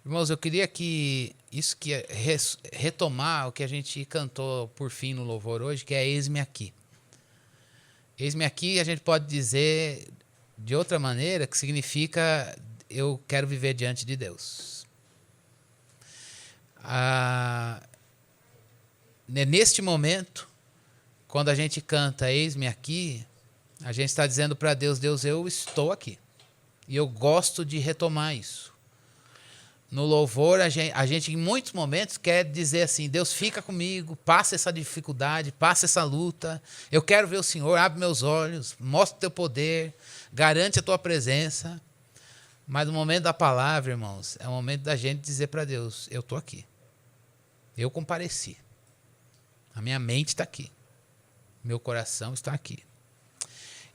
Irmãos, eu queria que isso que é retomar o que a gente cantou por fim no louvor hoje, que é Eis-me aqui. Eis-me aqui, a gente pode dizer de outra maneira, que significa eu quero viver diante de Deus. Neste momento, quando a gente canta Eis-me aqui, a gente está dizendo para Deus, Deus, eu estou aqui. E eu gosto de retomar isso. No louvor, a gente em muitos momentos quer dizer assim, Deus fica comigo, passa essa dificuldade, passa essa luta, eu quero ver o Senhor, abre meus olhos, mostra o teu poder, garante a tua presença. Mas no momento da palavra, irmãos, é o momento da gente dizer para Deus, eu estou aqui, eu compareci, a minha mente está aqui, meu coração está aqui.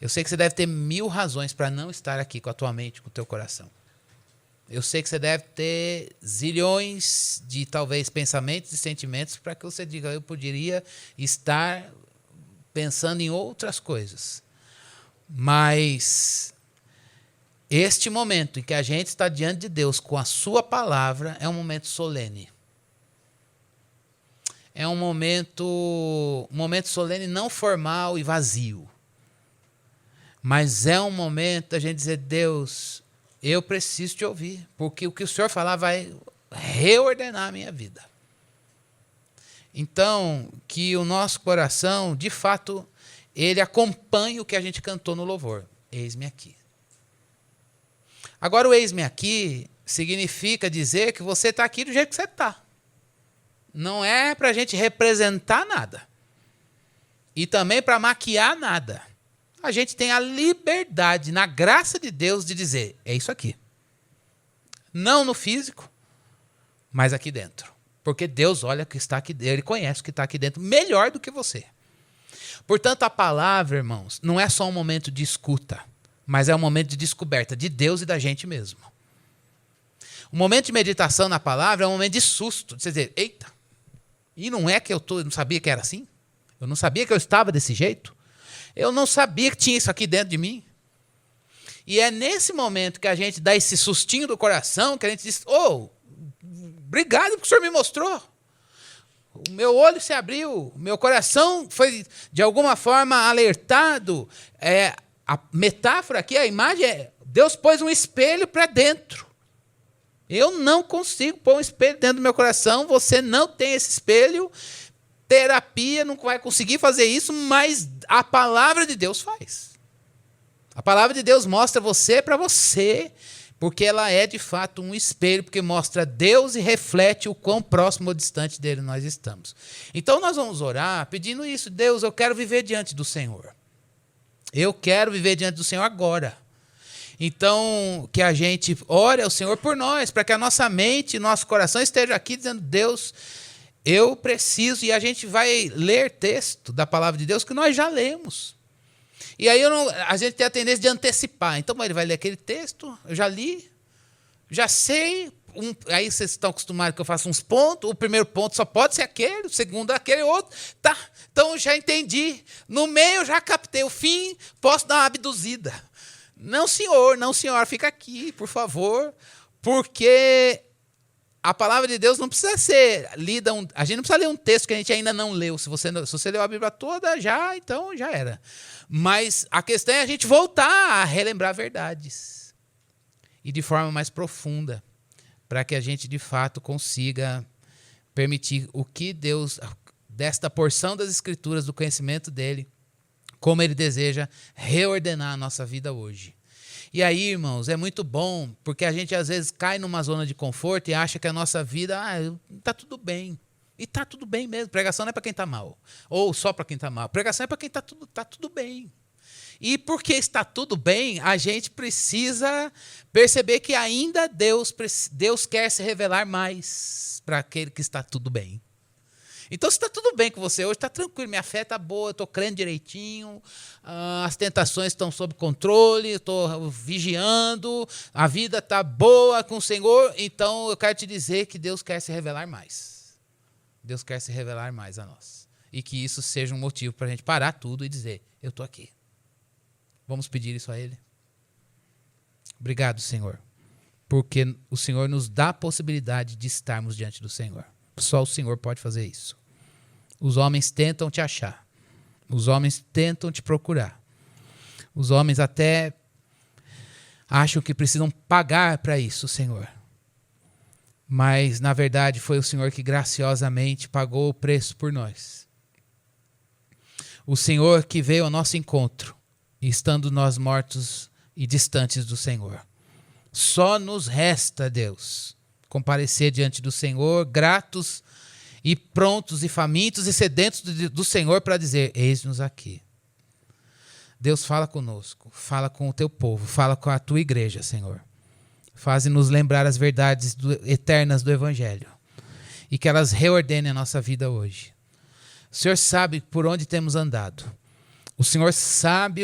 Eu sei que você deve ter 1000 razões para não estar aqui com a tua mente, com o teu coração. Eu sei que você deve ter zilhões de, talvez, pensamentos e sentimentos para que você diga, eu poderia estar pensando em outras coisas. Mas este momento em que a gente está diante de Deus com a sua palavra é um momento solene. É um momento solene não formal e vazio. Mas é um momento da gente dizer, Deus, eu preciso te ouvir, porque o que o Senhor falar vai reordenar a minha vida. Então, que o nosso coração, de fato, ele acompanhe o que a gente cantou no louvor. Eis-me aqui. Agora, o eis-me aqui significa dizer que você está aqui do jeito que você está. Não é para a gente representar nada. E também para maquiar nada. A gente tem a liberdade, na graça de Deus, de dizer, é isso aqui. Não no físico, mas aqui dentro. Porque Deus olha o que está aqui dentro, Ele conhece o que está aqui dentro melhor do que você. Portanto, a palavra, irmãos, não é só um momento de escuta, mas é um momento de descoberta de Deus e da gente mesmo. O momento de meditação na palavra é um momento de susto, de você dizer, eita, e não é que eu não sabia que era assim? Eu não sabia que eu estava desse jeito? Eu não sabia que tinha isso aqui dentro de mim. E é nesse momento que a gente dá esse sustinho do coração, que a gente diz, obrigado porque o Senhor me mostrou. O meu olho se abriu, o meu coração foi, de alguma forma, alertado. A metáfora aqui, a imagem é, Deus pôs um espelho para dentro. Eu não consigo pôr um espelho dentro do meu coração, você não tem esse espelho. Terapia não vai conseguir fazer isso, mas a palavra de Deus faz. A palavra de Deus mostra você para você, porque ela é de fato um espelho, porque mostra Deus e reflete o quão próximo ou distante dele nós estamos. Então nós vamos orar pedindo isso, Deus, eu quero viver diante do Senhor. Eu quero viver diante do Senhor agora. Então, que a gente ore ao Senhor por nós, para que a nossa mente e nosso coração estejam aqui dizendo, Deus, eu preciso, e a gente vai ler texto da palavra de Deus que nós já lemos. E aí a gente tem a tendência de antecipar. Então ele vai ler aquele texto, eu já li, já sei. Aí vocês estão acostumados que eu faço uns pontos. O primeiro ponto só pode ser aquele, o segundo aquele outro. Tá, então já entendi. No meio eu já captei o fim, posso dar uma abduzida. Não, senhor, fica aqui, por favor, porque a palavra de Deus não precisa ser lida, a gente não precisa ler um texto que a gente ainda não leu. Se você leu a Bíblia toda, então já era. Mas a questão é a gente voltar a relembrar verdades. E de forma mais profunda, para que a gente de fato consiga permitir o que Deus, desta porção das Escrituras, do conhecimento dele, como ele deseja reordenar a nossa vida hoje. E aí, irmãos, é muito bom, porque a gente às vezes cai numa zona de conforto e acha que a nossa vida está tudo bem. E está tudo bem mesmo. Pregação não é para quem está mal. Ou só para quem está mal. Pregação é para quem está tudo bem. E porque está tudo bem, a gente precisa perceber que ainda Deus quer se revelar mais para aquele que está tudo bem. Então, se está tudo bem com você hoje, está tranquilo, minha fé está boa, eu estou crendo direitinho, as tentações estão sob controle, estou vigiando, a vida está boa com o Senhor, então eu quero te dizer que Deus quer se revelar mais. Deus quer se revelar mais a nós. E que isso seja um motivo para a gente parar tudo e dizer, eu estou aqui. Vamos pedir isso a Ele? Obrigado, Senhor. porque o Senhor nos dá a possibilidade de estarmos diante do Senhor. Só o Senhor pode fazer isso. Os homens tentam te achar. Os homens tentam te procurar. Os homens até acham que precisam pagar para isso, Senhor. Mas, na verdade, foi o Senhor que graciosamente pagou o preço por nós. O Senhor que veio ao nosso encontro, estando nós mortos e distantes do Senhor. Só nos resta, Deus, comparecer diante do Senhor, gratos e prontos e famintos e sedentos do Senhor para dizer, eis-nos aqui. Deus, fala conosco, fala com o teu povo, fala com a tua igreja, Senhor. Faze-nos lembrar as verdades eternas do Evangelho e que elas reordenem a nossa vida hoje. O Senhor sabe por onde temos andado. O Senhor sabe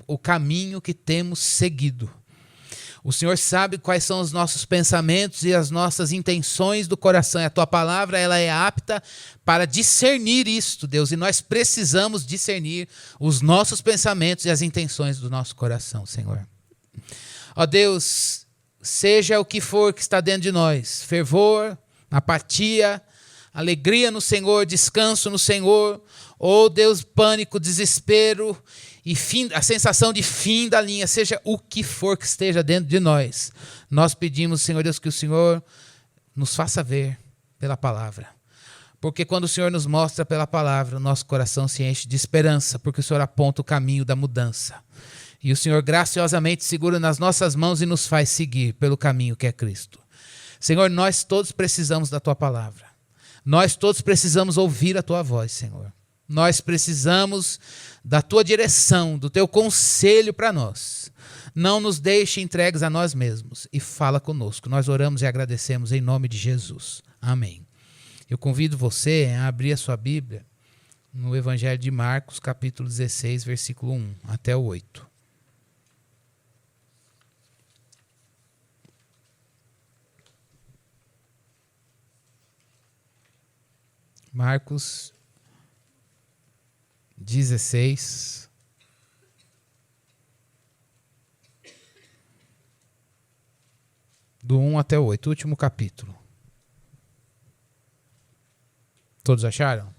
o caminho que temos seguido. O Senhor sabe quais são os nossos pensamentos e as nossas intenções do coração. E a tua palavra, ela é apta para discernir isto, Deus. E nós precisamos discernir os nossos pensamentos e as intenções do nosso coração, Senhor. Ó Deus, seja o que for que está dentro de nós, fervor, apatia, alegria no Senhor, descanso no Senhor, ou Deus, pânico, desespero e a sensação de fim da linha, seja o que for que esteja dentro de nós. Nós pedimos, Senhor Deus, que o Senhor nos faça ver pela palavra. Porque quando o Senhor nos mostra pela palavra, o nosso coração se enche de esperança, porque o Senhor aponta o caminho da mudança. E o Senhor graciosamente segura nas nossas mãos e nos faz seguir pelo caminho que é Cristo. Senhor, nós todos precisamos da tua palavra. Nós todos precisamos ouvir a tua voz, Senhor. Nós precisamos da tua direção, do teu conselho para nós. Não nos deixe entregues a nós mesmos e fala conosco. Nós oramos e agradecemos em nome de Jesus. Amém. Eu convido você a abrir a sua Bíblia no Evangelho de Marcos, capítulo 16, versículo 1 até o 8. Marcos 16, do 1 até o 8, último capítulo. Todos acharam?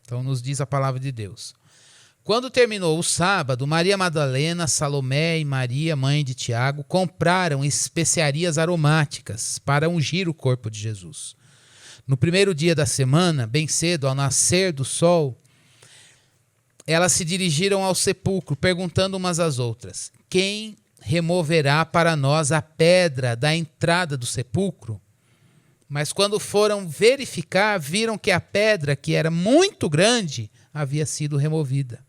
Então nos diz a palavra de Deus. Quando terminou o sábado, Maria Madalena, Salomé e Maria, mãe de Tiago, compraram especiarias aromáticas para ungir o corpo de Jesus. No primeiro dia da semana, bem cedo, ao nascer do sol, elas se dirigiram ao sepulcro, perguntando umas às outras, quem removerá para nós a pedra da entrada do sepulcro? Mas quando foram verificar, viram que a pedra, que era muito grande, havia sido removida.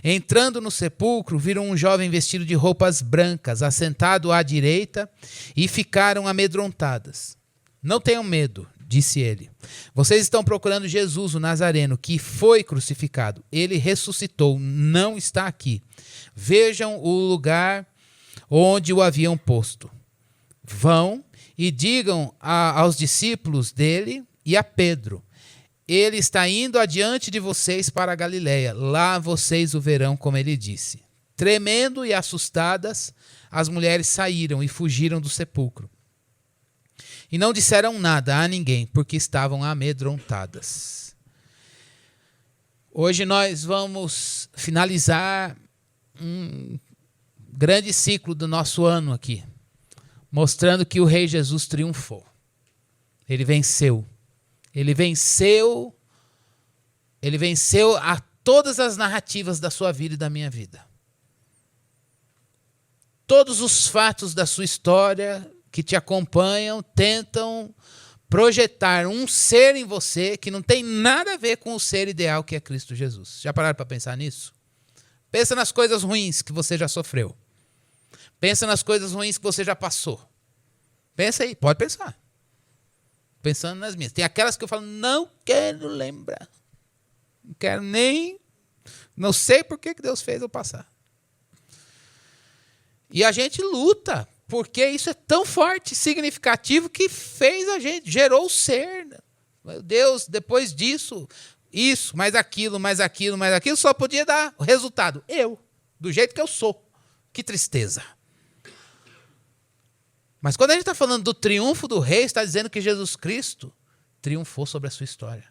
Entrando no sepulcro, viram um jovem vestido de roupas brancas, assentado à direita, e ficaram amedrontadas. Não tenham medo, disse ele. Vocês estão procurando Jesus, o Nazareno, que foi crucificado. Ele ressuscitou, não está aqui. Vejam o lugar onde o haviam posto. Vão e digam aos discípulos dele e a Pedro: ele está indo adiante de vocês para a Galileia. Lá vocês o verão, como ele disse. Tremendo e assustadas, as mulheres saíram e fugiram do sepulcro. E não disseram nada a ninguém, porque estavam amedrontadas. Hoje nós vamos finalizar um grande ciclo do nosso ano aqui, mostrando que o Rei Jesus triunfou. Ele venceu. Ele venceu a todas as narrativas da sua vida e da minha vida. Todos os fatos da sua história que te acompanham tentam projetar um ser em você que não tem nada a ver com o ser ideal que é Cristo Jesus. Já pararam para pensar nisso? Pensa nas coisas ruins que você já sofreu. Pensa nas coisas ruins que você já passou. Pensa aí, pode pensar. Pensando nas minhas. Tem aquelas que eu falo, não quero lembrar. Não quero nem... Não sei por que Deus fez eu passar. E a gente luta, porque isso é tão forte, significativo, que fez a gente, gerou o ser. Meu Deus, depois disso, isso, mais aquilo, só podia dar o resultado. Eu, do jeito que eu sou. Que tristeza. Mas quando a gente está falando do triunfo do rei, está dizendo que Jesus Cristo triunfou sobre a sua história.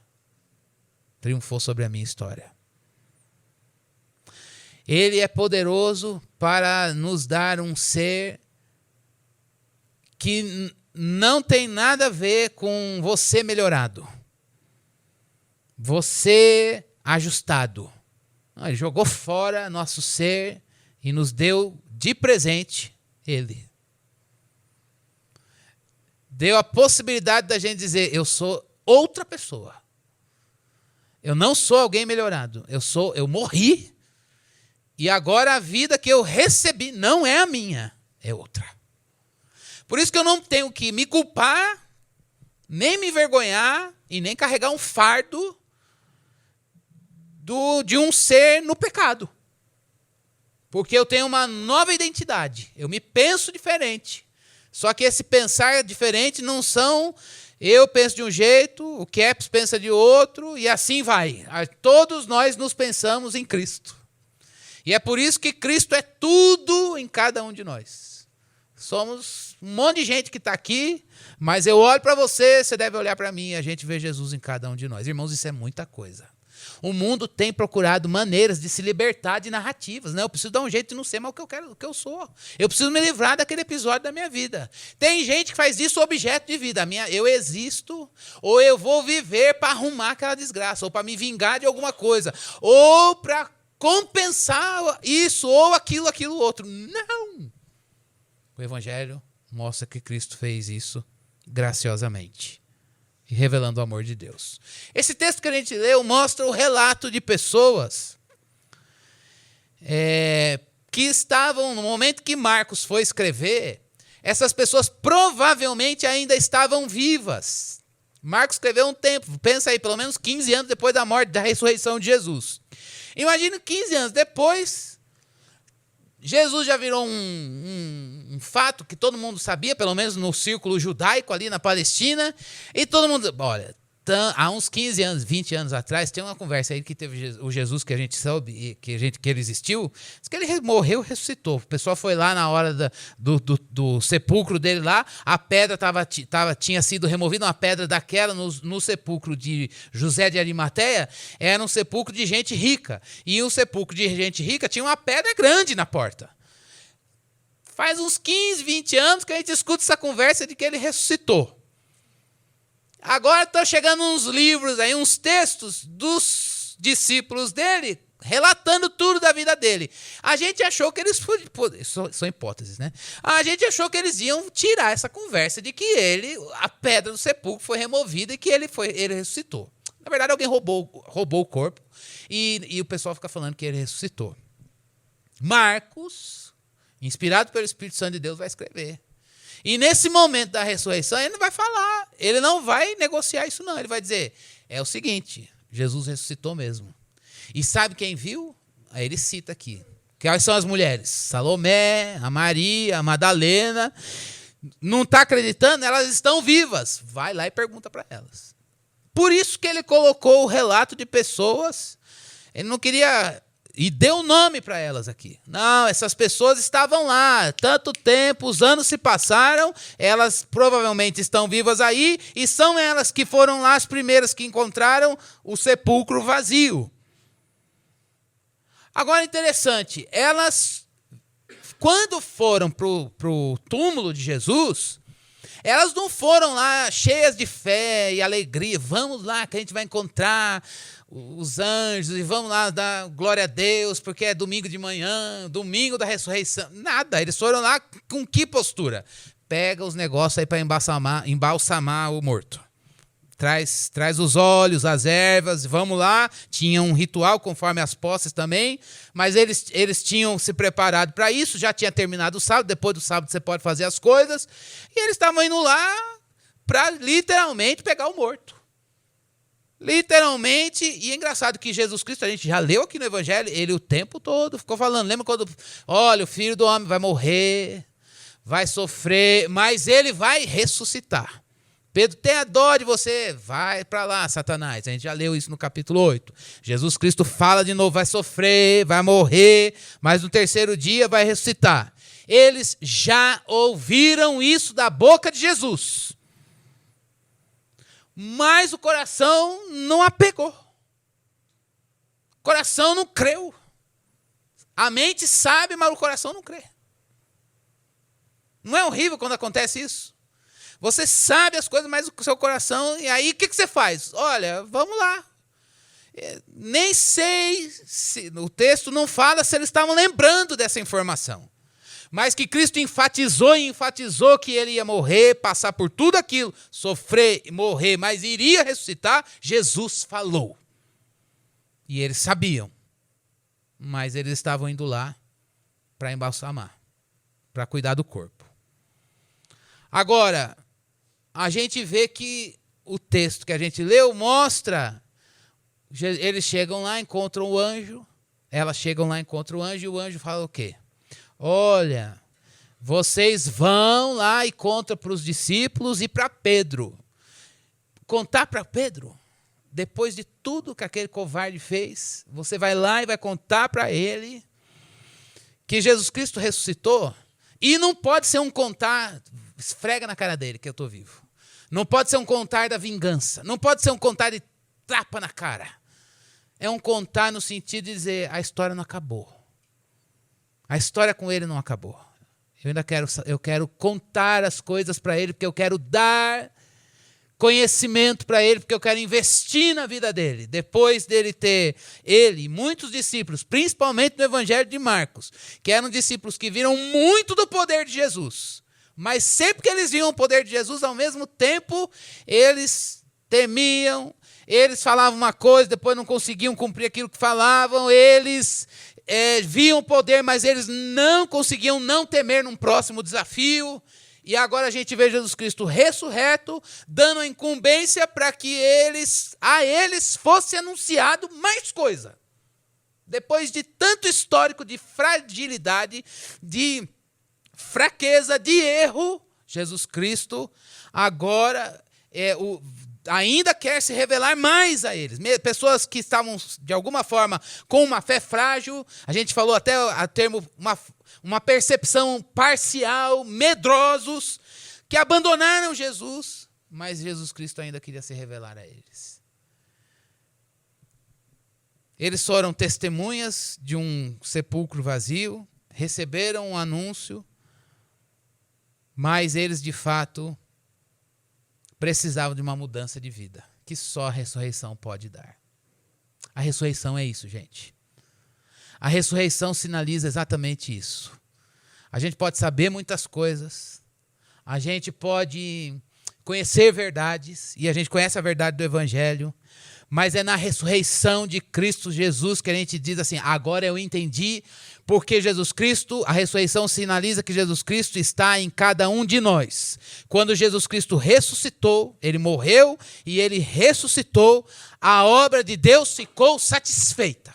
Triunfou sobre a minha história. Ele é poderoso para nos dar um ser que não tem nada a ver com você melhorado. Você ajustado. Ele jogou fora nosso ser e nos deu de presente ele. Deu a possibilidade da gente dizer, eu sou outra pessoa. Eu não sou alguém melhorado. Eu morri. E agora a vida que eu recebi não é a minha, é outra. Por isso que eu não tenho que me culpar, nem me envergonhar e nem carregar um fardo de um ser no pecado. Porque eu tenho uma nova identidade. Eu me penso diferente. Só que esse pensar diferente não são... Eu penso de um jeito, o Keps pensa de outro, e assim vai. Todos nós nos pensamos em Cristo. E é por isso que Cristo é tudo em cada um de nós. Somos um monte de gente que está aqui, mas eu olho para você, você deve olhar para mim, e a gente vê Jesus em cada um de nós. Irmãos, isso é muita coisa. O mundo tem procurado maneiras de se libertar de narrativas. Né? Eu preciso dar um jeito de não ser mais o que eu sou. Eu preciso me livrar daquele episódio da minha vida. Tem gente que faz isso objeto de vida. Eu existo, ou eu vou viver para arrumar aquela desgraça, ou para me vingar de alguma coisa, ou para compensar isso, ou aquilo outro. Não! O Evangelho mostra que Cristo fez isso graciosamente. E revelando o amor de Deus. Esse texto que a gente leu mostra o relato de pessoas que estavam, no momento que Marcos foi escrever, essas pessoas provavelmente ainda estavam vivas. Marcos escreveu um tempo, pensa aí, pelo menos 15 anos depois da morte, da ressurreição de Jesus. Imagina 15 anos depois, Jesus já virou um fato que todo mundo sabia, pelo menos no círculo judaico ali na Palestina, e todo mundo... Olha, há uns 15 anos, 20 anos atrás, tem uma conversa aí que teve o Jesus que a gente soube, que ele existiu, diz que ele morreu e ressuscitou. O pessoal foi lá na hora do sepulcro dele lá, a pedra tinha sido removida, uma pedra daquela no sepulcro de José de Arimateia, era um sepulcro de gente rica. E um sepulcro de gente rica tinha uma pedra grande na porta. Faz uns 15, 20 anos que a gente escuta essa conversa de que ele ressuscitou. Agora estão chegando uns livros aí, uns textos dos discípulos dele, relatando tudo da vida dele. A gente achou que eles... São hipóteses, né? A gente achou que eles iam tirar essa conversa de que a pedra do sepulcro foi removida e que ele ressuscitou. Na verdade, alguém roubou o corpo e o pessoal fica falando que ele ressuscitou. Marcos, inspirado pelo Espírito Santo de Deus, vai escrever. E nesse momento da ressurreição, ele não vai falar, ele não vai negociar isso não, ele vai dizer, é o seguinte, Jesus ressuscitou mesmo. E sabe quem viu? Aí ele cita aqui. Quais são as mulheres? Salomé, a Maria, a Madalena. Não está acreditando? Elas estão vivas. Vai lá e pergunta para elas. Por isso que ele colocou o relato de pessoas, ele não queria... E deu nome para elas aqui. Não, essas pessoas estavam lá. Tanto tempo, os anos se passaram. Elas provavelmente estão vivas aí. E são elas que foram lá as primeiras que encontraram o sepulcro vazio. Agora, interessante. Elas, quando foram para o túmulo de Jesus, elas não foram lá cheias de fé e alegria. Vamos lá que a gente vai encontrar os anjos e vamos lá dar glória a Deus, porque é domingo de manhã, domingo da ressurreição. Nada, eles foram lá com que postura? Pega os negócios aí para embalsamar o morto. Traz os óleos, as ervas, vamos lá. Tinha um ritual conforme as posses também, mas eles tinham se preparado para isso, já tinha terminado o sábado, depois do sábado você pode fazer as coisas, e eles estavam indo lá para literalmente pegar o morto. Literalmente, e é engraçado que Jesus Cristo, a gente já leu aqui no Evangelho, ele o tempo todo ficou falando, lembra quando, olha, o Filho do Homem vai morrer, vai sofrer, mas ele vai ressuscitar. Pedro, tenha dó de você, vai para lá, Satanás. A gente já leu isso no capítulo 8. Jesus Cristo fala de novo, vai sofrer, vai morrer, mas no terceiro dia vai ressuscitar. Eles já ouviram isso da boca de Jesus. Mas o coração não apegou. O coração não creu. A mente sabe, mas o coração não crê. Não é horrível quando acontece isso? Você sabe as coisas, mas o seu coração... E aí, o que você faz? Olha, vamos lá. Nem sei se... O texto não fala se eles estavam lembrando dessa informação. Mas que Cristo enfatizou que ele ia morrer, passar por tudo aquilo, sofrer e morrer, mas iria ressuscitar, Jesus falou. E eles sabiam. Mas eles estavam indo lá para embalsamar, para cuidar do corpo. Agora, a gente vê que o texto que a gente leu mostra, eles chegam lá, encontram o anjo, elas chegam lá, encontram o anjo, e o anjo fala o quê? Olha, vocês vão lá e contam para os discípulos e para Pedro. Contar para Pedro? Depois de tudo que aquele covarde fez, você vai lá e vai contar para ele que Jesus Cristo ressuscitou? E não pode ser um contar, esfrega na cara dele que eu estou vivo. Não pode ser um contar da vingança. Não pode ser um contar de tapa na cara. É um contar no sentido de dizer, a história não acabou. A história com ele não acabou. Eu quero contar as coisas para ele, porque eu quero dar conhecimento para ele, porque eu quero investir na vida dele. Depois dele ter, ele e muitos discípulos, principalmente no Evangelho de Marcos, que eram discípulos que viram muito do poder de Jesus. Mas sempre que eles viam o poder de Jesus, ao mesmo tempo, eles temiam, eles falavam uma coisa, depois não conseguiam cumprir aquilo que falavam, eles viam o poder, mas eles não conseguiam não temer num próximo desafio. E agora a gente vê Jesus Cristo ressurreto, dando a incumbência para que a eles fosse anunciado mais coisa. Depois de tanto histórico de fragilidade, de fraqueza, de erro, Jesus Cristo agora ainda quer se revelar mais a eles. Pessoas que estavam, de alguma forma, com uma fé frágil, a gente falou até a termo uma percepção parcial, medrosos, que abandonaram Jesus, mas Jesus Cristo ainda queria se revelar a eles. Eles foram testemunhas de um sepulcro vazio, receberam um anúncio, mas eles, de fato, precisavam de uma mudança de vida, que só a ressurreição pode dar. A ressurreição é isso, gente. A ressurreição sinaliza exatamente isso. A gente pode saber muitas coisas, a gente pode conhecer verdades, e a gente conhece a verdade do Evangelho, mas é na ressurreição de Cristo Jesus que a gente diz assim, agora eu entendi, porque Jesus Cristo, a ressurreição sinaliza que Jesus Cristo está em cada um de nós. Quando Jesus Cristo ressuscitou, ele morreu e ele ressuscitou, a obra de Deus ficou satisfeita.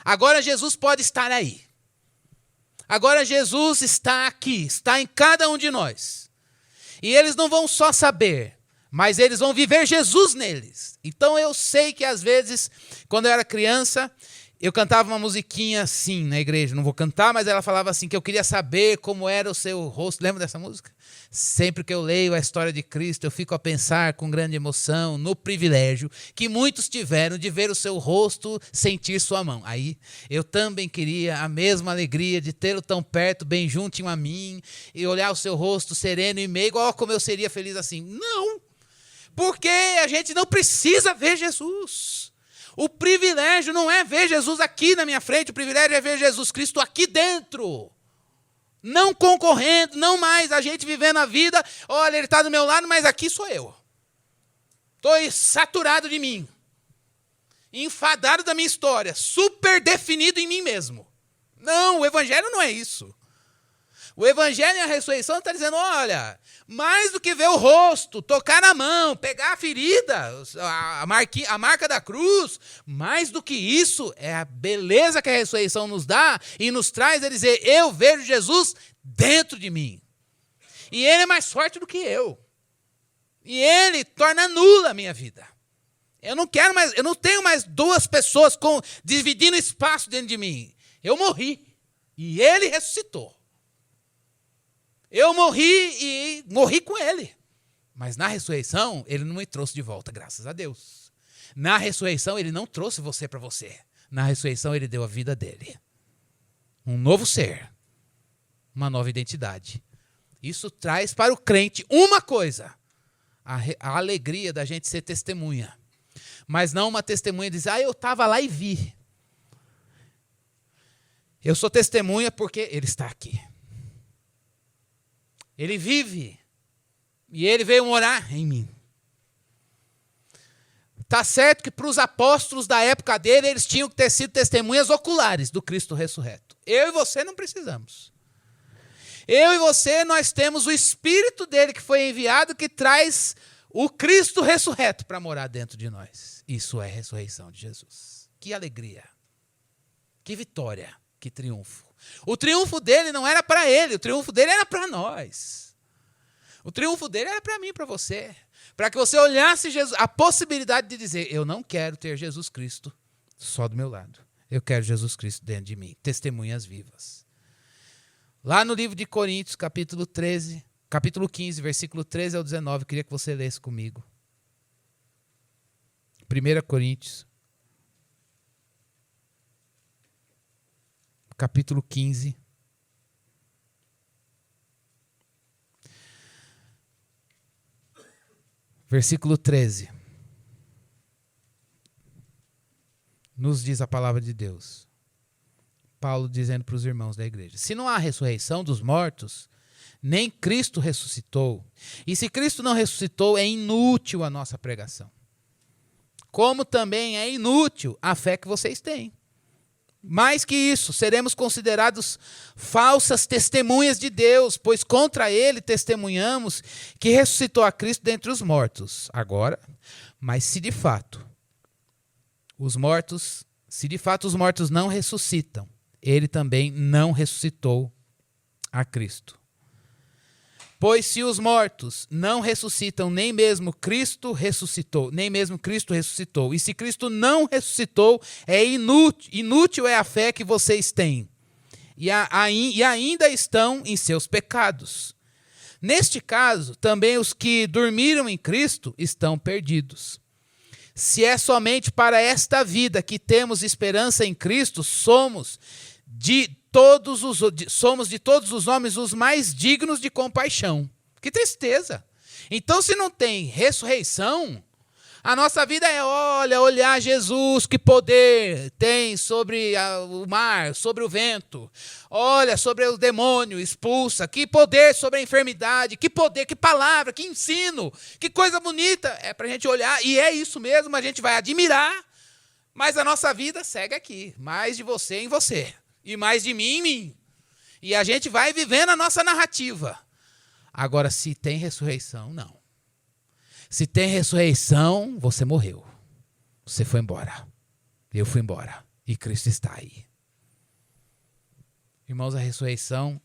Agora Jesus pode estar aí. Agora Jesus está aqui, está em cada um de nós. E eles não vão só saber, mas eles vão viver Jesus neles. Então eu sei que às vezes, quando eu era criança, eu cantava uma musiquinha assim na igreja. Não vou cantar, mas ela falava assim, que eu queria saber como era o seu rosto. Lembra dessa música? Sempre que eu leio a história de Cristo, eu fico a pensar com grande emoção no privilégio que muitos tiveram de ver o seu rosto, sentir sua mão. Aí eu também queria a mesma alegria de tê-lo tão perto, bem juntinho a mim, e olhar o seu rosto sereno e meio, igual como eu seria feliz assim. Não! Porque a gente não precisa ver Jesus. O privilégio não é ver Jesus aqui na minha frente, o privilégio é ver Jesus Cristo aqui dentro. Não concorrendo, não mais a gente vivendo a vida, olha, ele está do meu lado, mas aqui sou eu. Estou saturado de mim. Enfadado da minha história, super definido em mim mesmo. Não, o Evangelho não é isso. O Evangelho e a ressurreição está dizendo, olha, mais do que ver o rosto, tocar na mão, pegar a ferida, a marca da cruz, mais do que isso, é a beleza que a ressurreição nos dá e nos traz a dizer, eu vejo Jesus dentro de mim. E ele é mais forte do que eu. E ele torna nula a minha vida. Eu não tenho mais duas pessoas dividindo espaço dentro de mim. Eu morri e ele ressuscitou. Eu morri e morri com ele. Mas na ressurreição, ele não me trouxe de volta, graças a Deus. Na ressurreição, ele não trouxe você para você. Na ressurreição, ele deu a vida dele. Um novo ser. Uma nova identidade. Isso traz para o crente uma coisa. A alegria da gente ser testemunha. Mas não uma testemunha de dizer, eu estava lá e vi. Eu sou testemunha porque ele está aqui. Ele vive. E ele veio morar em mim. Está certo que para os apóstolos da época dele, eles tinham que ter sido testemunhas oculares do Cristo ressurreto. Eu e você não precisamos. Eu e você, nós temos o Espírito dele que foi enviado, que traz o Cristo ressurreto para morar dentro de nós. Isso é a ressurreição de Jesus. Que alegria. Que vitória. Que triunfo. O triunfo dele não era para ele, o triunfo dele era para nós. O triunfo dele era para mim e para você. Para que você olhasse Jesus, a possibilidade de dizer, eu não quero ter Jesus Cristo só do meu lado. Eu quero Jesus Cristo dentro de mim. Testemunhas vivas. Lá no livro de Coríntios, capítulo 15, versículo 13 ao 19, eu queria que você lesse comigo. 1 Coríntios, capítulo 15. Versículo 13. Nos diz a palavra de Deus. Paulo dizendo para os irmãos da igreja. Se não há ressurreição dos mortos, nem Cristo ressuscitou. E se Cristo não ressuscitou, é inútil a nossa pregação. Como também é inútil a fé que vocês têm. Mais que isso, seremos considerados falsas testemunhas de Deus, pois contra ele testemunhamos que ressuscitou a Cristo dentre os mortos. Agora, mas se de fato os mortos não ressuscitam, ele também não ressuscitou a Cristo. Pois se os mortos não ressuscitam, nem mesmo Cristo ressuscitou. E se Cristo não ressuscitou, é inútil é a fé que vocês têm. E ainda estão em seus pecados. Neste caso, também os que dormiram em Cristo estão perdidos. Se é somente para esta vida que temos esperança em Cristo, somos de todos os homens os mais dignos de compaixão. Que tristeza! Então, se não tem ressurreição, a nossa vida é, olhar Jesus, que poder tem sobre o mar, sobre o vento. Olha, sobre o demônio, expulsa. Que poder sobre a enfermidade, que poder, que palavra, que ensino, que coisa bonita. É para a gente olhar, e é isso mesmo, a gente vai admirar, mas a nossa vida segue aqui. Mais de você em você. E mais de mim em mim. E a gente vai vivendo a nossa narrativa. Agora, se tem ressurreição, não. Se tem ressurreição, você morreu. Você foi embora. Eu fui embora. E Cristo está aí. Irmãos, a ressurreição,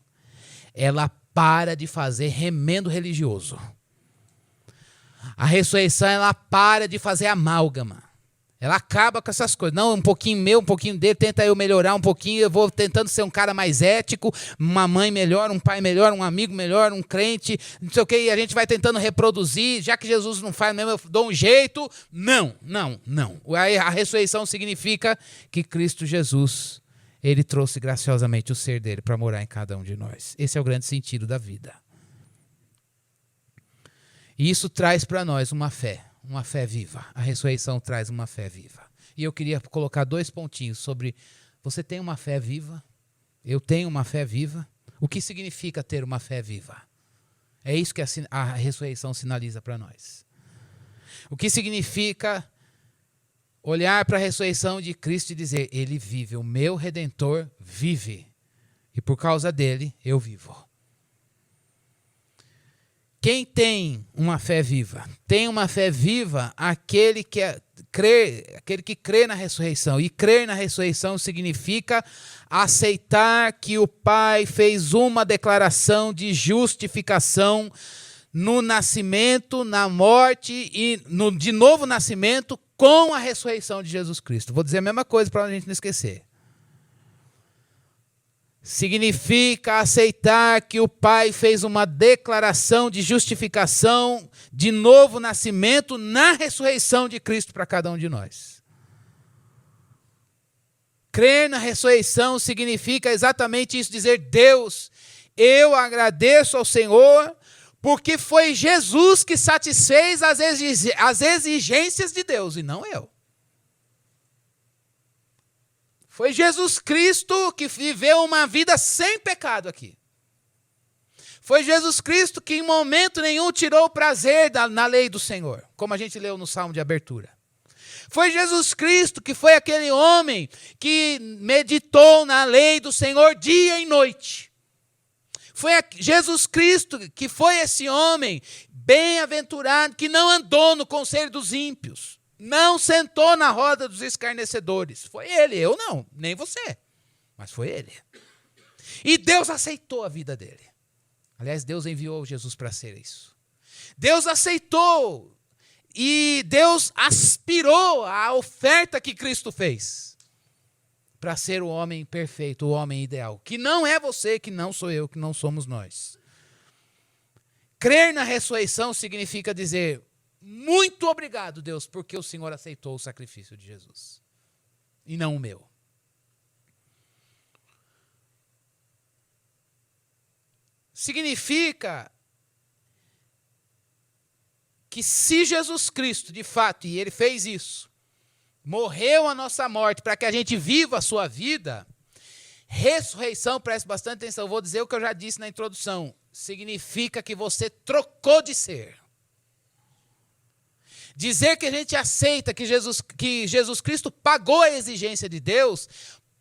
ela para de fazer remendo religioso. A ressurreição, ela para de fazer amálgama. Ela acaba com essas coisas. Não, um pouquinho meu, um pouquinho dele, tenta eu melhorar um pouquinho, eu vou tentando ser um cara mais ético, uma mãe melhor, um pai melhor, um amigo melhor, um crente, não sei o quê, e a gente vai tentando reproduzir, já que Jesus não faz mesmo, eu dou um jeito. Não. A ressurreição significa que Cristo Jesus, ele trouxe graciosamente o ser dele para morar em cada um de nós. Esse é o grande sentido da vida. E isso traz para nós uma fé viva. A ressurreição traz uma fé viva. E eu queria colocar 2 pontinhos sobre, você tem uma fé viva? Eu tenho uma fé viva? O que significa ter uma fé viva? É isso que a ressurreição sinaliza para nós. O que significa olhar para a ressurreição de Cristo e dizer, ele vive, o meu Redentor vive. E por causa dele, eu vivo. Quem tem uma fé viva? Tem uma fé viva aquele que crê na ressurreição. E crer na ressurreição significa aceitar que o Pai fez uma declaração de justificação no nascimento, na morte e de novo nascimento com a ressurreição de Jesus Cristo. Vou dizer a mesma coisa para a gente não esquecer. significa aceitar que o Pai fez uma declaração de justificação, de novo nascimento, na ressurreição de Cristo para cada um de nós. Crer na ressurreição significa exatamente isso, dizer: Deus, eu agradeço ao Senhor, porque foi Jesus que satisfez as exigências de Deus, e não eu. Foi Jesus Cristo que viveu uma vida sem pecado aqui. Foi Jesus Cristo que em momento nenhum tirou o prazer na lei do Senhor, como a gente leu no Salmo de abertura. Foi Jesus Cristo que foi aquele homem que meditou na lei do Senhor dia e noite. Foi Jesus Cristo que foi esse homem bem-aventurado que não andou no conselho dos ímpios, não sentou na roda dos escarnecedores. Foi ele, eu não, nem você, mas foi ele. E Deus aceitou a vida dele. Aliás, Deus enviou Jesus para ser isso. Deus aceitou e Deus aspirou a oferta que Cristo fez para ser o homem perfeito, o homem ideal, que não é você, que não sou eu, que não somos nós. Crer na ressurreição significa dizer: muito obrigado, Deus, porque o Senhor aceitou o sacrifício de Jesus e não o meu. Significa que se Jesus Cristo, de fato, e ele fez isso, morreu a nossa morte para que a gente viva a sua vida, ressurreição, preste bastante atenção, eu vou dizer o que eu já disse na introdução, significa que você trocou de ser. Dizer que a gente aceita que Jesus Cristo pagou a exigência de Deus,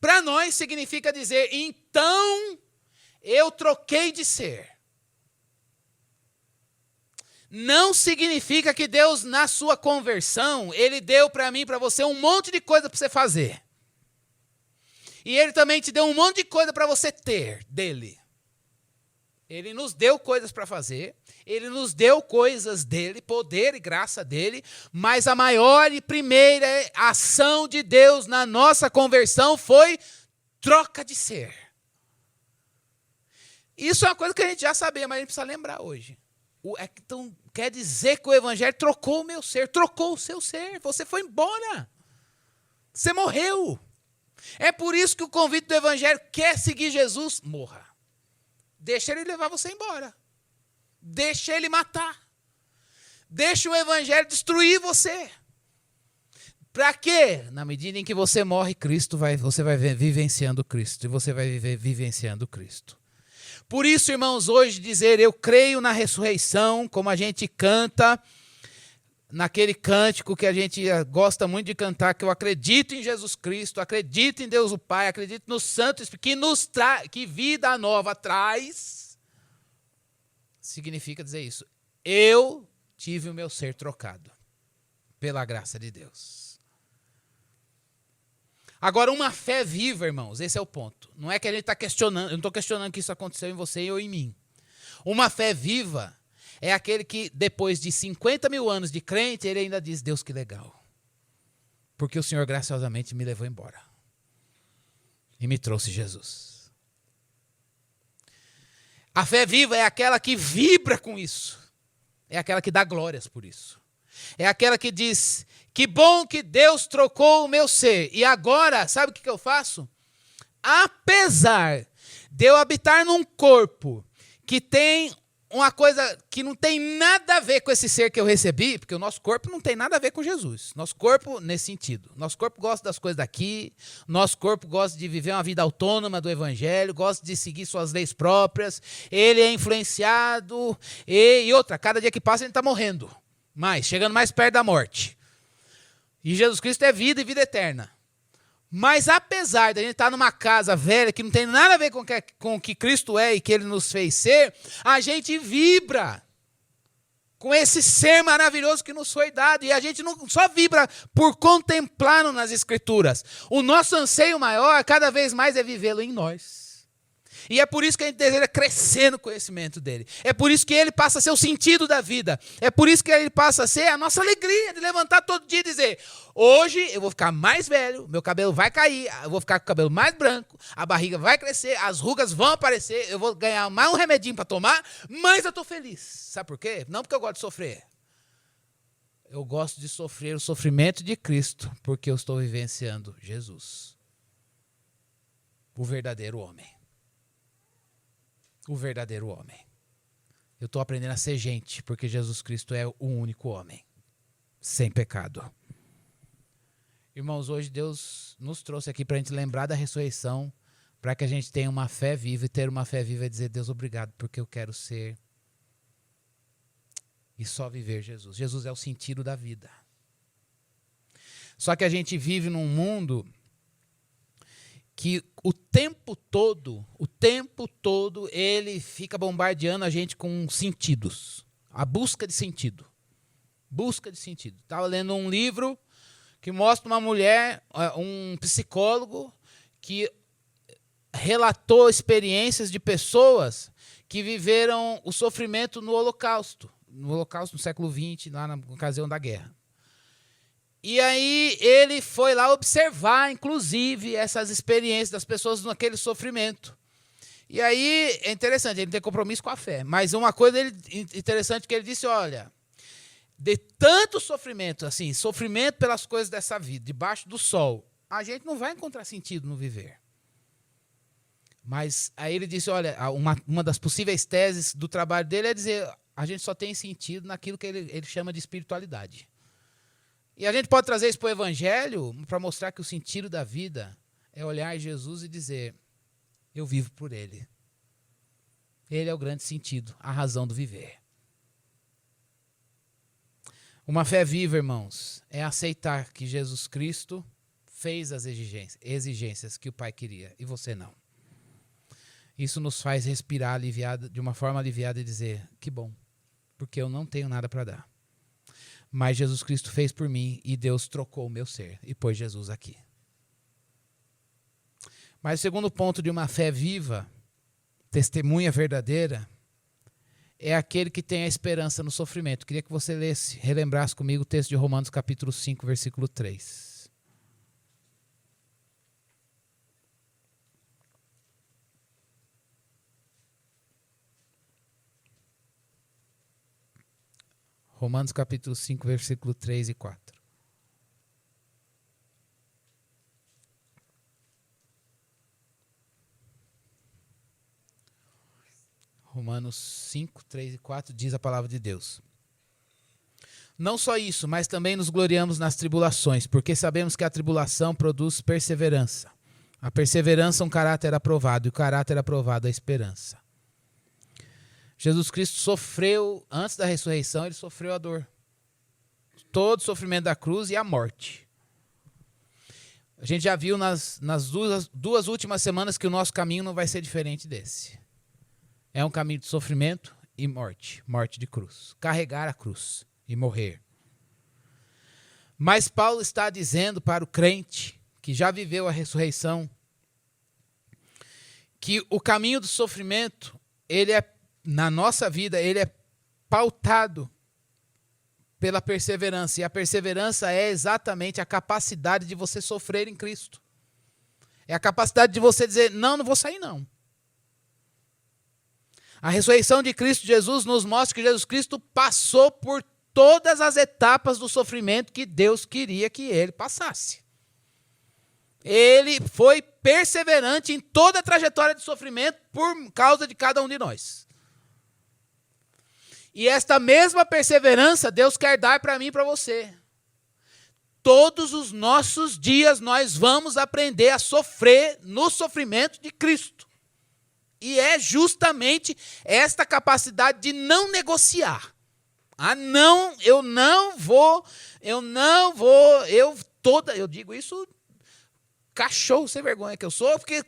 para nós significa dizer: então eu troquei de ser. Não significa que Deus, na sua conversão, Ele deu para mim, para você, um monte de coisa para você fazer. E Ele também te deu um monte de coisa para você ter dele. Ele nos deu coisas para fazer, Ele nos deu coisas dele, poder e graça dele, mas a maior e primeira ação de Deus na nossa conversão foi troca de ser. Isso é uma coisa que a gente já sabia, mas a gente precisa lembrar hoje. Então, quer dizer que o Evangelho trocou o meu ser, trocou o seu ser. Você foi embora. Você morreu. É por isso que o convite do Evangelho: quer seguir Jesus? Morra. Deixa ele levar você embora. Deixa ele matar. Deixa o Evangelho destruir você. Para quê? Na medida em que você morre, você vai vivenciando Cristo. E você vai viver vivenciando Cristo. Por isso, irmãos, hoje dizer eu creio na ressurreição, como a gente canta, naquele cântico que a gente gosta muito de cantar, que eu acredito em Jesus Cristo, acredito em Deus o Pai, acredito no Santo Espírito, que vida nova traz, significa dizer isso. Eu tive o meu ser trocado pela graça de Deus. Agora, uma fé viva, irmãos, esse é o ponto. Não é que a gente está questionando, eu não estou questionando que isso aconteceu em você ou em mim. Uma fé viva é aquele que, depois de 50 mil anos de crente, ele ainda diz: Deus, que legal. Porque o Senhor graciosamente me levou embora. E me trouxe Jesus. A fé viva é aquela que vibra com isso. É aquela que dá glórias por isso. É aquela que diz: que bom que Deus trocou o meu ser. E agora, sabe o que eu faço? Apesar de eu habitar num corpo que tem uma coisa que não tem nada a ver com esse ser que eu recebi, porque o nosso corpo não tem nada a ver com Jesus. Nosso corpo, nesse sentido. Nosso corpo gosta das coisas daqui, nosso corpo gosta de viver uma vida autônoma do Evangelho, gosta de seguir suas leis próprias, ele é influenciado, e outra, cada dia que passa ele está morrendo. Chegando mais perto da morte. E Jesus Cristo é vida e vida eterna. Mas apesar de a gente estar numa casa velha que não tem nada a ver com o que Cristo é e que Ele nos fez ser, a gente vibra com esse ser maravilhoso que nos foi dado. E a gente não só vibra por contemplá-lo nas Escrituras. O nosso anseio maior, cada vez mais, é vivê-lo em nós. E é por isso que a gente deseja crescer no conhecimento dele. É por isso que ele passa a ser o sentido da vida. É por isso que ele passa a ser a nossa alegria de levantar todo dia e dizer: hoje eu vou ficar mais velho, meu cabelo vai cair, eu vou ficar com o cabelo mais branco, a barriga vai crescer, as rugas vão aparecer, eu vou ganhar mais um remedinho para tomar, mas eu estou feliz. Sabe por quê? Não porque eu gosto de sofrer. Eu gosto de sofrer o sofrimento de Cristo, porque eu estou vivenciando Jesus, o verdadeiro homem. O verdadeiro homem. Eu estou aprendendo a ser gente, porque Jesus Cristo é o único homem, sem pecado. Irmãos, hoje Deus nos trouxe aqui para a gente lembrar da ressurreição, para que a gente tenha uma fé viva, e ter uma fé viva é dizer: Deus, obrigado, porque eu quero ser e só viver Jesus. Jesus é o sentido da vida. Só que a gente vive num mundo que o tempo todo, ele fica bombardeando a gente com sentidos. A busca de sentido. Busca de sentido. Estava lendo um livro que mostra uma mulher, um psicólogo, que relatou experiências de pessoas que viveram o sofrimento no Holocausto. No Holocausto, no século XX, lá na ocasião da guerra. E aí ele foi lá observar, inclusive, essas experiências das pessoas naquele sofrimento. E aí é interessante, ele não tem compromisso com a fé. Mas uma coisa interessante que ele disse: olha, de tanto sofrimento, assim, sofrimento pelas coisas dessa vida, debaixo do sol, a gente não vai encontrar sentido no viver. Mas aí ele disse: olha, uma das possíveis teses do trabalho dele é dizer: a gente só tem sentido naquilo que ele chama de espiritualidade. E a gente pode trazer isso para o Evangelho para mostrar que o sentido da vida é olhar Jesus e dizer: eu vivo por ele. Ele é o grande sentido, a razão do viver. Uma fé viva, irmãos, é aceitar que Jesus Cristo fez as exigências que o Pai queria e você não. Isso nos faz respirar aliviado, de uma forma aliviada, e dizer: que bom, porque eu não tenho nada para dar. Mas Jesus Cristo fez por mim e Deus trocou o meu ser e pôs Jesus aqui. Mas o segundo ponto de uma fé viva, testemunha verdadeira, é aquele que tem a esperança no sofrimento. Queria que você relembrasse comigo o texto de Romanos capítulo 5, versículo 3. Romanos capítulo 5, versículo 3 e 4. Romanos 5, 3 e 4 diz a palavra de Deus: não só isso, mas também nos gloriamos nas tribulações, porque sabemos que a tribulação produz perseverança. A perseverança, um caráter aprovado, e o caráter aprovado, a esperança. Jesus Cristo sofreu, antes da ressurreição, ele sofreu a dor. Todo o sofrimento da cruz e a morte. A gente já viu nas duas últimas semanas que o nosso caminho não vai ser diferente desse. É um caminho de sofrimento e morte. Morte de cruz. Carregar a cruz e morrer. Mas Paulo está dizendo para o crente que já viveu a ressurreição que o caminho do sofrimento, ele é, na nossa vida, ele é pautado pela perseverança. E a perseverança é exatamente a capacidade de você sofrer em Cristo. É a capacidade de você dizer: não vou sair não. A ressurreição de Cristo Jesus nos mostra que Jesus Cristo passou por todas as etapas do sofrimento que Deus queria que ele passasse. Ele foi perseverante em toda a trajetória de sofrimento por causa de cada um de nós. E esta mesma perseverança Deus quer dar para mim e para você. Todos os nossos dias nós vamos aprender a sofrer no sofrimento de Cristo. E é justamente esta capacidade de não negociar. Eu digo isso, cachorro sem vergonha que eu sou, porque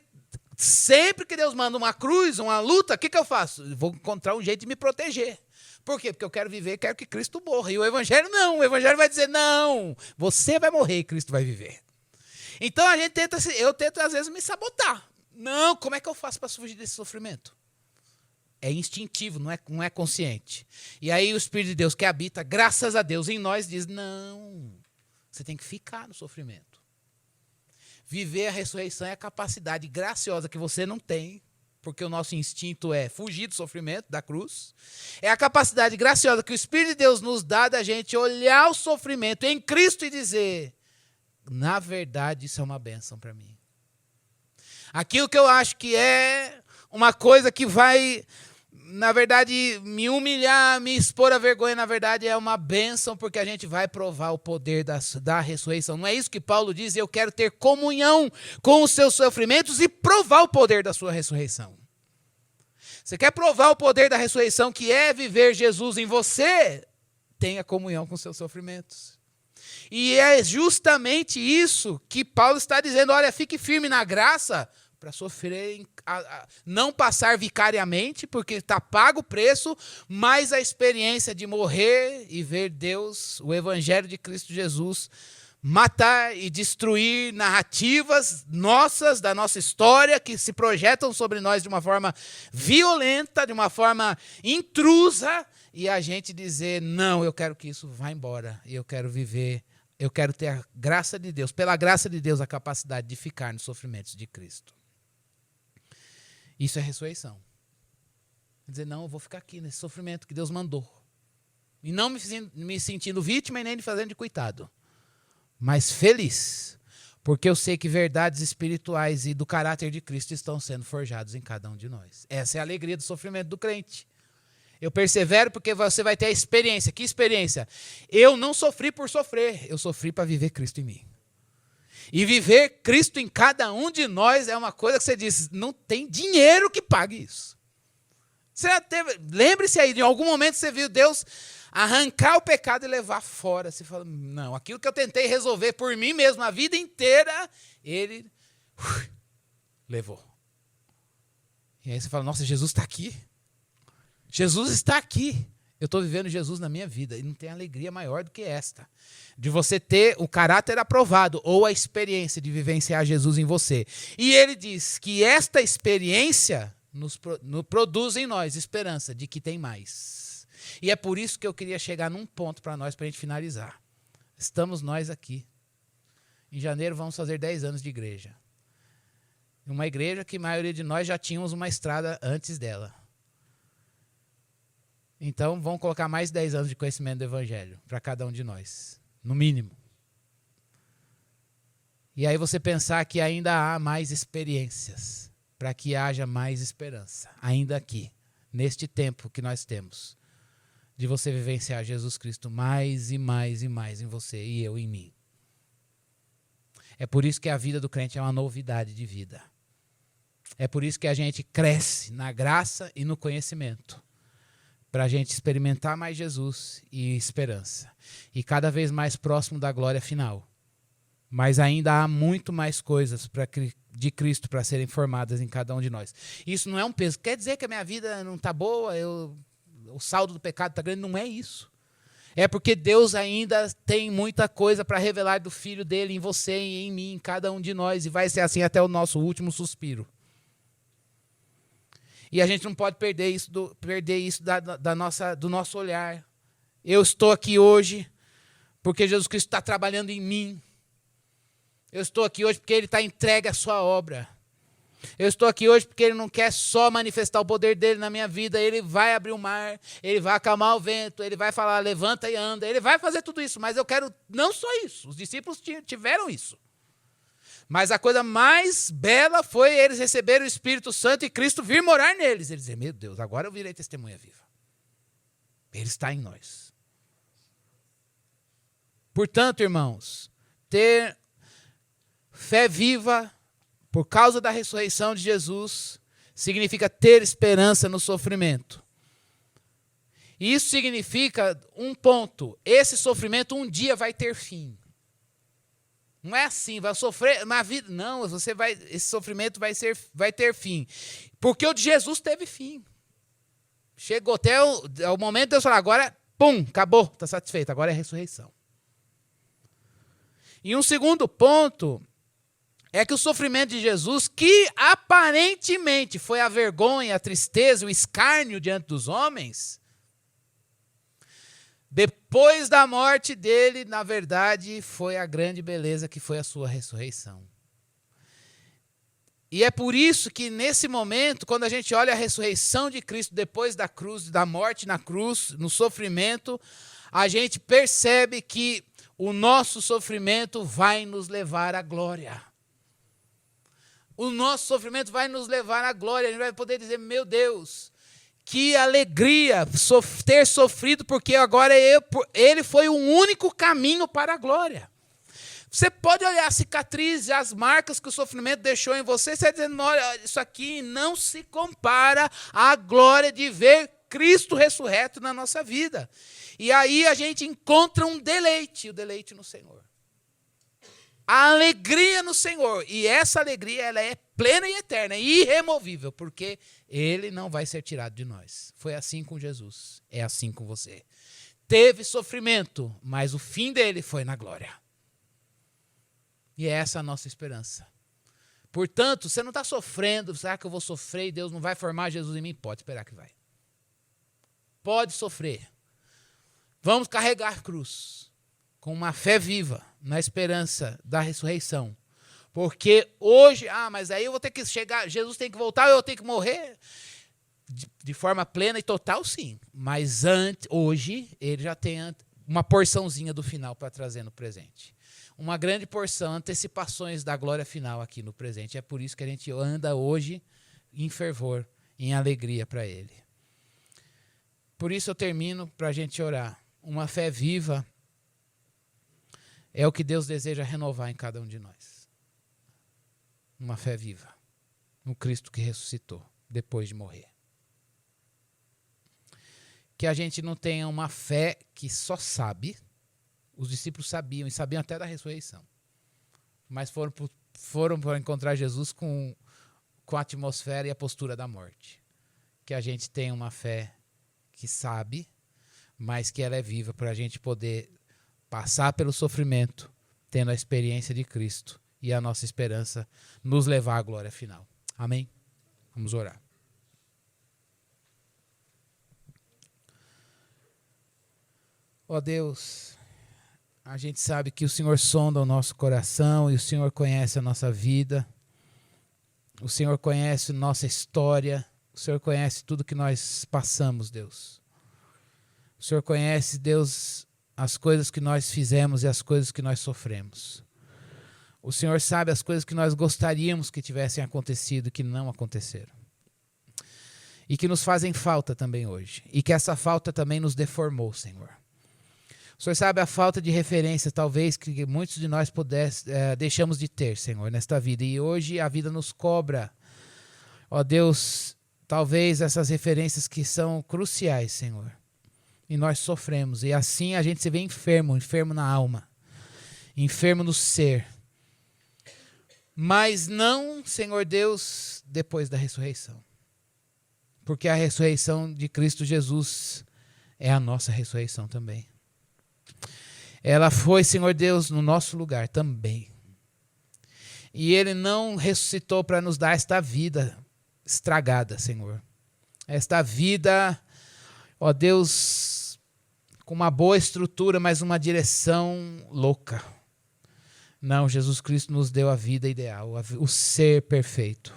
sempre que Deus manda uma cruz, uma luta, o que eu faço? Eu vou encontrar um jeito de me proteger. Por quê? Porque eu quero viver, quero que Cristo morra. E o Evangelho não, o Evangelho vai dizer: não, você vai morrer e Cristo vai viver. Então eu tento às vezes me sabotar. Não, como é que eu faço para fugir desse sofrimento? É instintivo, não é consciente. E aí o Espírito de Deus que habita, graças a Deus, em nós, diz, não, você tem que ficar no sofrimento. Viver a ressurreição é a capacidade graciosa que você não tem, porque o nosso instinto é fugir do sofrimento, da cruz. É a capacidade graciosa que o Espírito de Deus nos dá da gente olhar o sofrimento em Cristo e dizer, na verdade, isso é uma bênção para mim. Aquilo que eu acho que é uma coisa que vai, na verdade, me humilhar, me expor à vergonha, na verdade, é uma bênção, porque a gente vai provar o poder da ressurreição. Não é isso que Paulo diz? Eu quero ter comunhão com os seus sofrimentos e provar o poder da sua ressurreição. Você quer provar o poder da ressurreição, que é viver Jesus em você? Tenha comunhão com os seus sofrimentos. E é justamente isso que Paulo está dizendo. Olha, fique firme na graça para sofrer, não passar vicariamente, porque está pago o preço, mas a experiência de morrer e ver Deus, o Evangelho de Cristo Jesus, matar e destruir narrativas nossas, da nossa história, que se projetam sobre nós de uma forma violenta, de uma forma intrusa, e a gente dizer, não, eu quero que isso vá embora, e eu quero viver, eu quero ter a graça de Deus, pela graça de Deus, a capacidade de ficar nos sofrimentos de Cristo. Isso é ressurreição. Quer dizer, não, eu vou ficar aqui nesse sofrimento que Deus mandou. E não me sentindo vítima e nem me fazendo de coitado. Mas feliz, porque eu sei que verdades espirituais e do caráter de Cristo estão sendo forjados em cada um de nós. Essa é a alegria do sofrimento do crente. Eu persevero porque você vai ter a experiência. Que experiência? Eu não sofri por sofrer, eu sofri para viver Cristo em mim. E viver Cristo em cada um de nós é uma coisa que você diz, não tem dinheiro que pague isso. Lembre-se aí, em algum momento você viu Deus arrancar o pecado e levar fora. Você fala, não, aquilo que eu tentei resolver por mim mesmo a vida inteira, Ele levou. E aí você fala, nossa, Jesus está aqui. Jesus está aqui. Eu estou vivendo Jesus na minha vida e não tem alegria maior do que esta. De você ter o caráter aprovado ou a experiência de vivenciar Jesus em você. E ele diz que esta experiência produz em nós esperança de que tem mais. E é por isso que eu queria chegar num ponto para nós, para a gente finalizar. Estamos nós aqui. Em janeiro vamos fazer 10 anos de igreja. Uma igreja que a maioria de nós já tínhamos uma estrada antes dela. Então, vamos colocar mais 10 anos de conhecimento do Evangelho para cada um de nós, no mínimo. E aí você pensar que ainda há mais experiências, para que haja mais esperança, ainda aqui, neste tempo que nós temos, de você vivenciar Jesus Cristo mais e mais e mais em você e eu em mim. É por isso que a vida do crente é uma novidade de vida. É por isso que a gente cresce na graça e no conhecimento. Para a gente experimentar mais Jesus e esperança. E cada vez mais próximo da glória final. Mas ainda há muito mais coisas de Cristo para serem formadas em cada um de nós. Isso não é um peso. Quer dizer que a minha vida não está boa, o saldo do pecado está grande? Não é isso. É porque Deus ainda tem muita coisa para revelar do Filho dele em você e em mim, em cada um de nós. E vai ser assim até o nosso último suspiro. E a gente não pode perder isso do nosso olhar. Eu estou aqui hoje porque Jesus Cristo está trabalhando em mim. Eu estou aqui hoje porque Ele está entregue à sua obra. Eu estou aqui hoje porque Ele não quer só manifestar o poder dEle na minha vida. Ele vai abrir o mar, Ele vai acalmar o vento, Ele vai falar, levanta e anda. Ele vai fazer tudo isso, mas eu quero não só isso. Os discípulos tiveram isso. Mas a coisa mais bela foi eles receberem o Espírito Santo e Cristo vir morar neles. Eles dizem, meu Deus, agora eu virei testemunha viva. Ele está em nós. Portanto, irmãos, ter fé viva por causa da ressurreição de Jesus significa ter esperança no sofrimento. E isso significa um ponto. Esse sofrimento um dia vai ter fim. Não é assim, vai sofrer na vida. Não, esse sofrimento vai ter fim. Porque o de Jesus teve fim. Chegou até o momento de Deus falar, agora, pum, acabou, está satisfeito, agora é a ressurreição. E um segundo ponto é que o sofrimento de Jesus, que aparentemente foi a vergonha, a tristeza, o escárnio diante dos homens, depois da morte dele, na verdade, foi a grande beleza que foi a sua ressurreição. E é por isso que nesse momento, quando a gente olha a ressurreição de Cristo depois da cruz, da morte na cruz, no sofrimento, a gente percebe que o nosso sofrimento vai nos levar à glória. O nosso sofrimento vai nos levar à glória. A gente vai poder dizer, meu Deus, que alegria ter sofrido, porque agora ele foi o único caminho para a glória. Você pode olhar a cicatriz, as marcas que o sofrimento deixou em você, você está dizendo, olha, isso aqui não se compara à glória de ver Cristo ressurreto na nossa vida. E aí a gente encontra um deleite, o deleite no Senhor. A alegria no Senhor. E essa alegria ela é plena e eterna, irremovível, porque Ele não vai ser tirado de nós. Foi assim com Jesus, é assim com você. Teve sofrimento, mas o fim dele foi na glória. E é essa a nossa esperança. Portanto, você não está sofrendo, será que eu vou sofrer e Deus não vai formar Jesus em mim? Pode esperar que vai. Pode sofrer. Vamos carregar a cruz com uma fé viva na esperança da ressurreição. Porque hoje, mas aí eu vou ter que chegar, Jesus tem que voltar, eu tenho que morrer. De forma plena e total, sim. Mas hoje, ele já tem uma porçãozinha do final para trazer no presente. Uma grande porção, antecipações da glória final aqui no presente. É por isso que a gente anda hoje em fervor, em alegria para Ele. Por isso eu termino para a gente orar. Uma fé viva é o que Deus deseja renovar em cada um de nós. Uma fé viva no Cristo que ressuscitou depois de morrer. Que a gente não tenha uma fé que só sabe. Os discípulos sabiam, e sabiam até da ressurreição. Mas foram para encontrar Jesus com a atmosfera e a postura da morte. Que a gente tenha uma fé que sabe, mas que ela é viva, para a gente poder passar pelo sofrimento, tendo a experiência de Cristo e a nossa esperança nos levar à glória final. Amém? Vamos orar. Ó Deus, a gente sabe que o Senhor sonda o nosso coração e o Senhor conhece a nossa vida. O Senhor conhece a nossa história. O Senhor conhece tudo que nós passamos, Deus. O Senhor conhece, Deus, as coisas que nós fizemos e as coisas que nós sofremos. O Senhor sabe as coisas que nós gostaríamos que tivessem acontecido e que não aconteceram. E que nos fazem falta também hoje. E que essa falta também nos deformou, Senhor. O Senhor sabe a falta de referência, talvez, que muitos de nós deixamos de ter, Senhor, nesta vida. E hoje a vida nos cobra, ó Deus, talvez essas referências que são cruciais, Senhor. E nós sofremos. E assim a gente se vê enfermo na alma, enfermo no ser. Mas não, Senhor Deus, depois da ressurreição. Porque a ressurreição de Cristo Jesus é a nossa ressurreição também. Ela foi, Senhor Deus, no nosso lugar também. E Ele não ressuscitou para nos dar esta vida estragada, Senhor. Esta vida, ó Deus, com uma boa estrutura, mas uma direção louca. Não, Jesus Cristo nos deu a vida ideal, o ser perfeito.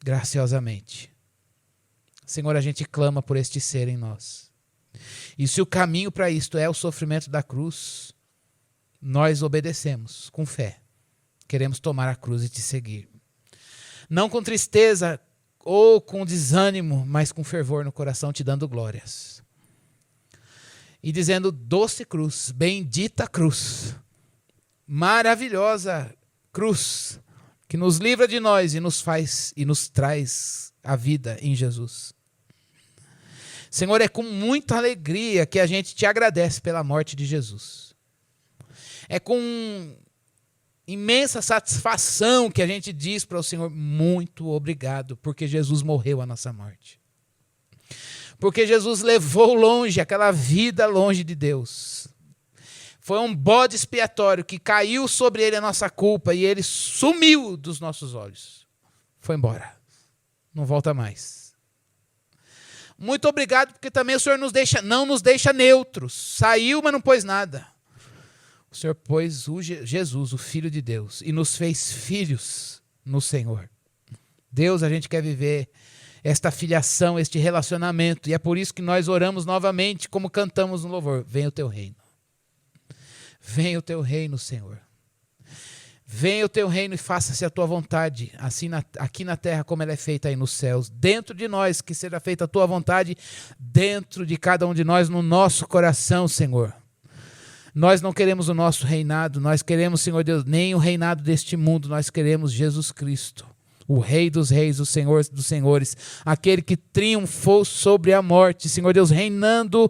Graciosamente. Senhor, a gente clama por este ser em nós. E se o caminho para isto é o sofrimento da cruz, nós obedecemos com fé. Queremos tomar a cruz e te seguir. Não com tristeza ou com desânimo, mas com fervor no coração, te dando glórias. E dizendo, doce cruz, bendita cruz, maravilhosa cruz, que nos livra de nós e nos traz a vida em Jesus. Senhor, é com muita alegria que a gente te agradece pela morte de Jesus. É com imensa satisfação que a gente diz para o Senhor, muito obrigado, porque Jesus morreu a nossa morte. Porque Jesus levou longe aquela vida longe de Deus. Foi um bode expiatório que caiu sobre ele a nossa culpa e ele sumiu dos nossos olhos. Foi embora. Não volta mais. Muito obrigado, porque também o Senhor não nos deixa neutros. Saiu, mas não pôs nada. O Senhor pôs Jesus, o Filho de Deus, e nos fez filhos no Senhor. Deus, a gente quer viver esta filiação, este relacionamento, e é por isso que nós oramos novamente, como cantamos no louvor. Venha o teu reino. Venha o teu reino, Senhor. Venha o teu reino e faça-se a tua vontade, assim aqui na terra como ela é feita aí nos céus. Dentro de nós, que seja feita a tua vontade, dentro de cada um de nós, no nosso coração, Senhor. Nós não queremos o nosso reinado, nós queremos, Senhor Deus, nem o reinado deste mundo, nós queremos Jesus Cristo, o Rei dos reis, o Senhor dos senhores, aquele que triunfou sobre a morte, Senhor Deus, reinando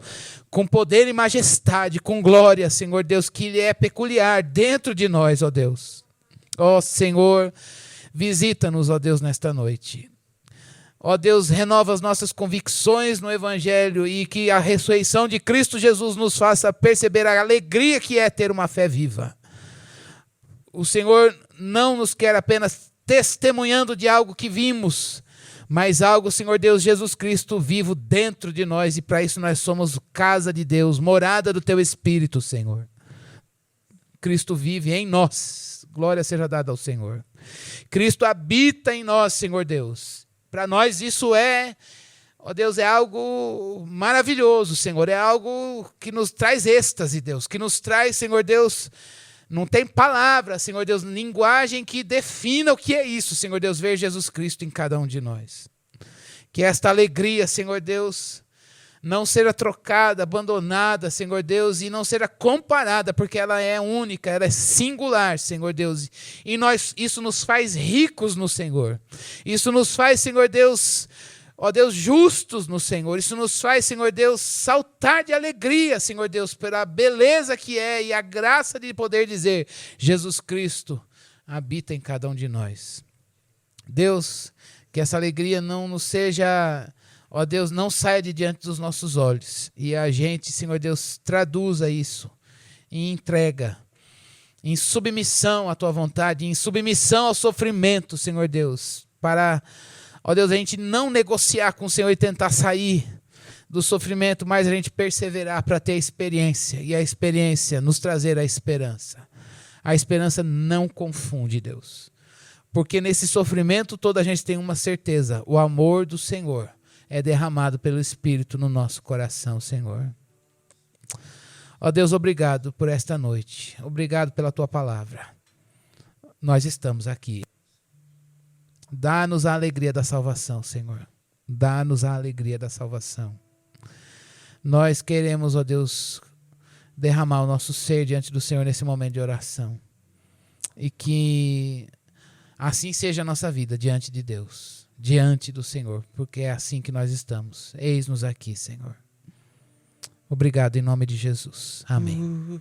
com poder e majestade, com glória, Senhor Deus, que lhe é peculiar dentro de nós, ó Deus. Ó Senhor, visita-nos, ó Deus, nesta noite. Ó Deus, renova as nossas convicções no Evangelho e que a ressurreição de Cristo Jesus nos faça perceber a alegria que é ter uma fé viva. O Senhor não nos quer apenas testemunhando de algo que vimos, mas algo, Senhor Deus, Jesus Cristo vivo dentro de nós, e para isso nós somos casa de Deus, morada do teu Espírito, Senhor. Cristo vive em nós, glória seja dada ao Senhor. Cristo habita em nós, Senhor Deus. Para nós isso é, ó Deus, é algo maravilhoso, Senhor, é algo que nos traz êxtase, Deus, que nos traz, Senhor Deus, não tem palavra, Senhor Deus, linguagem que defina o que é isso, Senhor Deus, ver Jesus Cristo em cada um de nós. Que esta alegria, Senhor Deus, não seja trocada, abandonada, Senhor Deus, e não seja comparada, porque ela é única, ela é singular, Senhor Deus. E isso nos faz ricos no Senhor. Isso nos faz, Senhor Deus, ó Deus, justos no Senhor. Isso nos faz, Senhor Deus, saltar de alegria, Senhor Deus, pela beleza que é e a graça de poder dizer: Jesus Cristo habita em cada um de nós. Deus, que essa alegria não nos seja, ó Deus, não saia de diante dos nossos olhos. E a gente, Senhor Deus, traduza isso em entrega, em submissão à tua vontade, em submissão ao sofrimento, Senhor Deus, para, ó Deus, a gente não negociar com o Senhor e tentar sair do sofrimento, mas a gente perseverar para ter a experiência, e a experiência nos trazer a esperança. A esperança não confunde, Deus. Porque nesse sofrimento toda a gente tem uma certeza: o amor do Senhor é derramado pelo Espírito no nosso coração, Senhor. Ó Deus, obrigado por esta noite. Obrigado pela tua palavra. Nós estamos aqui. Dá-nos a alegria da salvação, Senhor. Dá-nos a alegria da salvação. Nós queremos, ó Deus, derramar o nosso ser diante do Senhor nesse momento de oração. E que assim seja a nossa vida diante de Deus, diante do Senhor, porque é assim que nós estamos. Eis-nos aqui, Senhor. Obrigado em nome de Jesus. Amém.